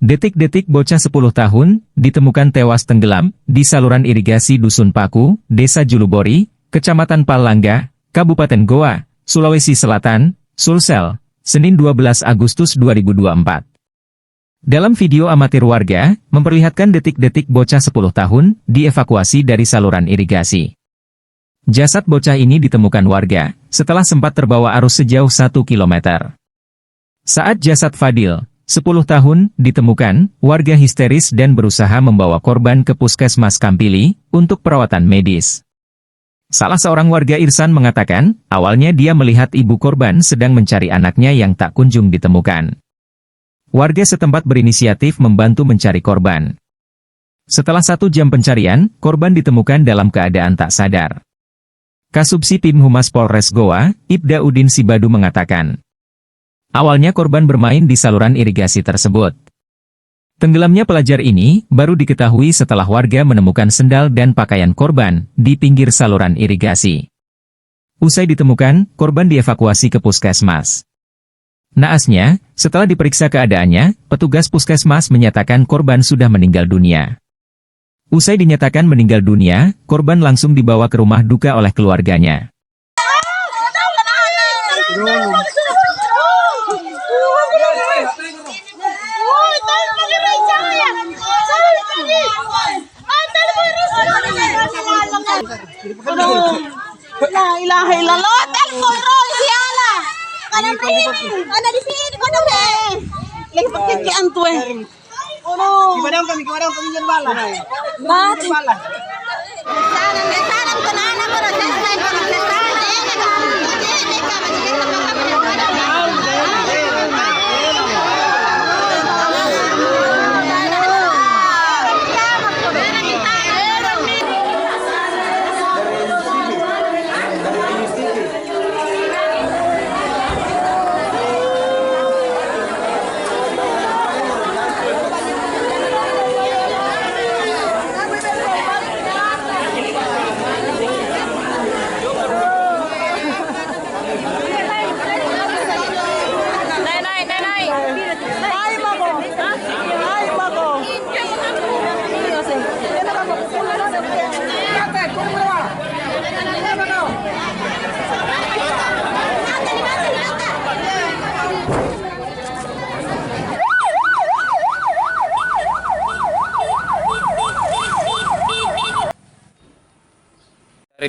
Detik-detik bocah 10 tahun ditemukan tewas tenggelam di saluran irigasi Dusun Paku, Desa Julubori, Kecamatan Palangga, Kabupaten Goa, Sulawesi Selatan, Sulsel, Senin 12 Agustus 2024. Dalam video amatir warga, memperlihatkan detik-detik bocah 10 tahun dievakuasi dari saluran irigasi. Jasad bocah ini ditemukan warga setelah sempat terbawa arus sejauh 1 km. Saat jasad Fadil, 10 tahun, ditemukan, warga histeris dan berusaha membawa korban ke Puskesmas Kampili untuk perawatan medis. Salah seorang warga Irsan mengatakan, awalnya dia melihat ibu korban sedang mencari anaknya yang tak kunjung ditemukan. Warga setempat berinisiatif membantu mencari korban. Setelah 1 jam pencarian, korban ditemukan dalam keadaan tak sadar. Kasubsi Tim Humas Polres Goa, Ibda Udin Sibadu mengatakan, awalnya korban bermain di saluran irigasi tersebut. Tenggelamnya pelajar ini baru diketahui setelah warga menemukan sendal dan pakaian korban di pinggir saluran irigasi. Usai ditemukan, korban dievakuasi ke puskesmas. Naasnya, setelah diperiksa keadaannya, petugas puskesmas menyatakan korban sudah meninggal dunia. Usai dinyatakan meninggal dunia, korban langsung dibawa ke rumah duka oleh keluarganya. La ilaha illallah, telepon roh siala. Kanan ring, ada di sini kau dong deh. Lihat kekian tuh Gimana kami jadi bala. Mati. Sana kenana proses main proses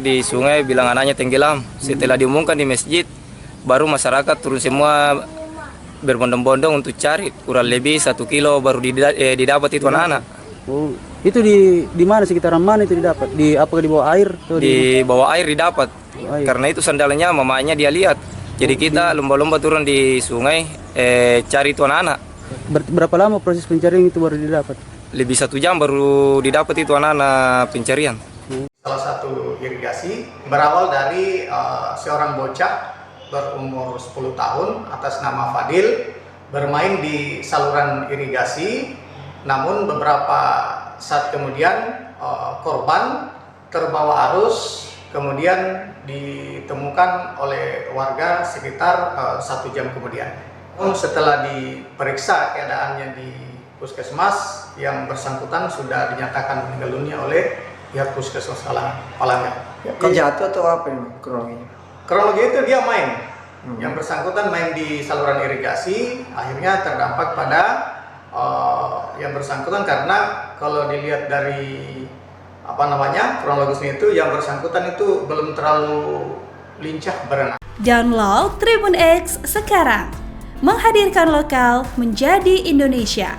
di sungai bilang anaknya tenggelam. Setelah diumumkan di masjid, baru masyarakat turun semua berbondong-bondong untuk cari. Kurang lebih 1 kilo baru didapat itu anak-anak. Oh, itu di mana, sekitaran mana itu didapat? Apakah di bawah air? Di bawah air didapat. Karena itu sandalnya mamanya dia lihat. Jadi kita lomba-lomba turun di sungai cari itu anak-anak. Berapa lama proses pencarian itu baru didapat? Lebih 1 jam baru didapat itu anak-anak pencarian. Salah satu irigasi berawal dari seorang bocah berumur 10 tahun atas nama Fadil bermain di saluran irigasi, namun beberapa saat kemudian korban terbawa arus, kemudian ditemukan oleh warga sekitar 1 jam kemudian. Setelah diperiksa keadaannya di puskesmas, yang bersangkutan sudah dinyatakan meninggal dunia oleh pihak puskesmas Palangga. Kan jatuh atau apa ini kronologinya? Kronologi itu dia main. Yang bersangkutan main di saluran irigasi, akhirnya terdampak pada yang bersangkutan, karena kalau dilihat dari kronologisnya itu yang bersangkutan itu belum terlalu lincah berenang. Download Tribun X sekarang, menghadirkan lokal menjadi Indonesia.